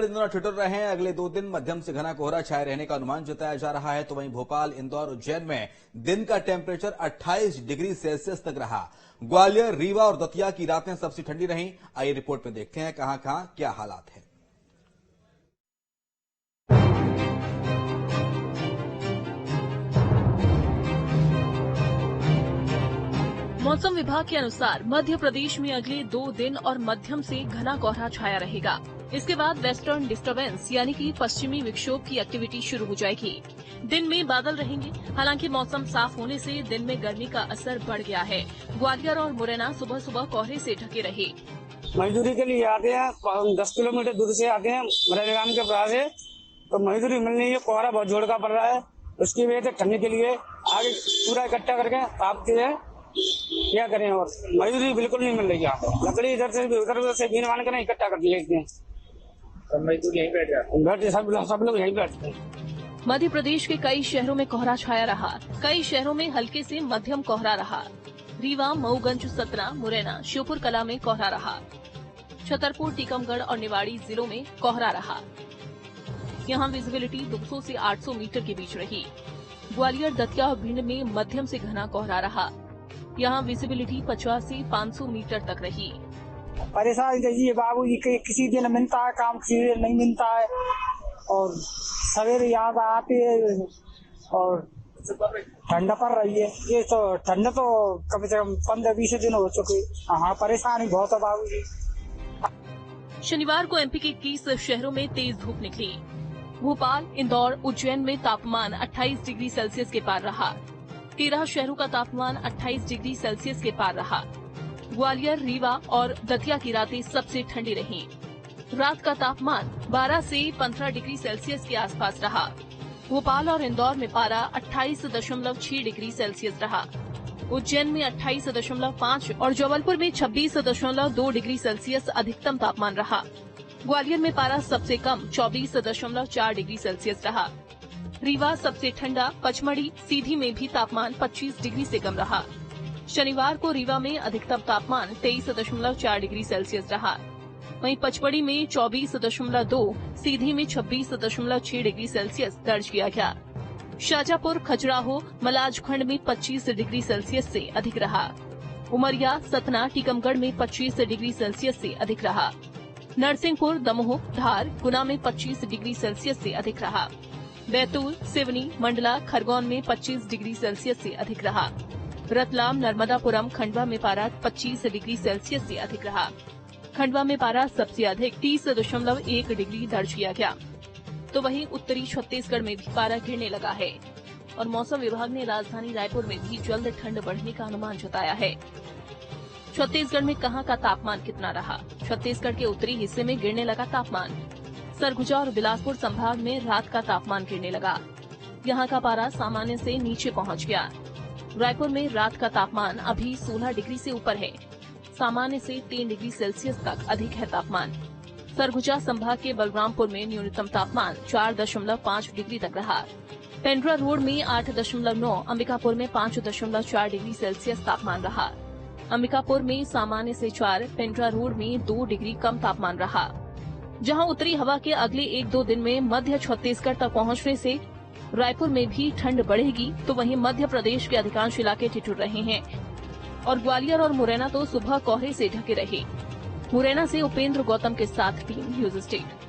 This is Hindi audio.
दिनों ठिठुर रहे हैं। अगले 2 दिन मध्यम से घना कोहरा छाए रहने का अनुमान जताया जा रहा है। तो वहीं भोपाल, इंदौर, उज्जैन में दिन का टेम्परेचर 28 डिग्री सेल्सियस तक रहा। ग्वालियर, रीवा और दतिया की रातें सबसे ठंडी रहीं। आइए रिपोर्ट में देखते हैं कहां कहां क्या हालात हैं। मौसम विभाग के अनुसार मध्य प्रदेश में अगले 2 दिन और मध्यम से घना कोहरा छाया रहेगा। इसके बाद वेस्टर्न डिस्टर्बेंस यानी कि पश्चिमी विक्षोभ की एक्टिविटी शुरू हो जाएगी। दिन में बादल रहेंगे। हालांकि मौसम साफ होने से दिन में गर्मी का असर बढ़ गया है। ग्वालियर और मुरैना सुबह सुबह कोहरे से ढके रहे। मजदूरी के लिए आते हैं, 10 किलोमीटर दूर से आते हैं मुरैना के पास है, तो मजदूरी मिल रही है। कोहरा बहुत जोर का पड़ रहा है, उसकी वजह से ठंडी के लिए आगे पूरा इकट्ठा करके तापते हैं। क्या करें, और मजदूरी बिल्कुल नहीं मिल रही है। लकड़ी इधर से उधर से बीन मान कर इकट्ठा कर दिए। सब मजदूर यहीं बैठ जाते, सब लोग यहीं बैठते हैं। मध्य प्रदेश के कई शहरों में कोहरा छाया रहा। कई शहरों में हल्के से मध्यम कोहरा रहा। रीवा, मऊगंज, सतना, मुरैना, श्योपुर कला में कोहरा रहा। छतरपुर, टीकमगढ़ और निवाड़ी जिलों में कोहरा रहा। यहाँ विजिबिलिटी 200 से 800 मीटर के बीच रही। ग्वालियर, दतिया और भिंड में मध्यम से घना कोहरा रहा। यहाँ विजिबिलिटी 50 से 500 मीटर तक रही। परेशानी चाहिए बाबू जी, किसी दिन मिलता है काम, किसी दिन नहीं मिलता है। और सवेरे यहाँ आते हैं और ठंडा पड़ रही है। ये तो ठंडा तो कम से कम 15-20 दिन हो चुके। हाँ, परेशानी बहुत है बाबू जी। शनिवार को एमपी के 21 शहरों में तेज धूप निकली। भोपाल, इंदौर, उज्जैन में तापमान 28 डिग्री सेल्सियस के पार रहा। 13 शहरों का तापमान 28 डिग्री सेल्सियस के पार रहा। ग्वालियर, रीवा और दतिया की रातें सबसे ठंडी रहीं। रात का तापमान 12 से 15 डिग्री सेल्सियस के आसपास रहा। भोपाल और इंदौर में पारा 28.6 डिग्री सेल्सियस रहा। उज्जैन में 28.5 और जबलपुर में 26.2 डिग्री सेल्सियस अधिकतम तापमान रहा। ग्वालियर में पारा सबसे कम 24.4 डिग्री सेल्सियस रहा। रीवा सबसे ठंडा। पचमढ़ी, सीधी में भी तापमान 25 डिग्री से कम रहा। शनिवार को रीवा में अधिकतम तापमान 23.4 डिग्री सेल्सियस रहा। वहीं पचमढ़ी में 24.2, सीधी में 26.6 डिग्री सेल्सियस दर्ज किया गया। शाजापुर, खजुराहो, मलाजखंड में 25 डिग्री सेल्सियस से अधिक रहा। उमरिया, सतना, टीकमगढ़ में 25 डिग्री सेल्सियस से अधिक रहा। नरसिंहपुर, दमोह, धार, गुना में 25 डिग्री सेल्सियस से अधिक रहा। बैतूल, सिवनी, मंडला, खरगोन में 25 डिग्री सेल्सियस से अधिक रहा। रतलाम, नर्मदापुरम, खंडवा में पारा 25 डिग्री सेल्सियस से अधिक रहा। खंडवा में पारा सबसे अधिक 30.1 डिग्री दर्ज किया गया। तो वहीं उत्तरी छत्तीसगढ़ में भी पारा गिरने लगा है और मौसम विभाग ने राजधानी रायपुर में भी जल्द ठंड बढ़ने का अनुमान जताया है। छत्तीसगढ़ में कहां का तापमान कितना रहा? छत्तीसगढ़ के उत्तरी हिस्से में गिरने लगा तापमान। सरगुजा और बिलासपुर संभाग में रात का तापमान गिरने लगा। यहाँ का पारा सामान्य से नीचे पहुँच गया। रायपुर में रात का तापमान अभी 16 डिग्री से ऊपर है। सामान्य से 3 डिग्री सेल्सियस तक अधिक है तापमान। सरगुजा संभाग के बलरामपुर में न्यूनतम तापमान 4.5 डिग्री तक रहा। पेंड्रा रोड में 8.9, अंबिकापुर में 5.4 डिग्री सेल्सियस तापमान रहा। अंबिकापुर में सामान्य से 4, पेंड्रा रोड में 2 डिग्री कम तापमान रहा। जहां उत्तरी हवा के अगले 1-2 दिन में मध्य छत्तीसगढ़ तक पहुंचने से रायपुर में भी ठंड बढ़ेगी, तो वहीं मध्य प्रदेश के अधिकांश इलाके ठिठुर रहे हैं और ग्वालियर और मुरैना तो सुबह कोहरे से ढके रहे। मुरैना से उपेंद्र गौतम के साथ टीम न्यूज स्टेट।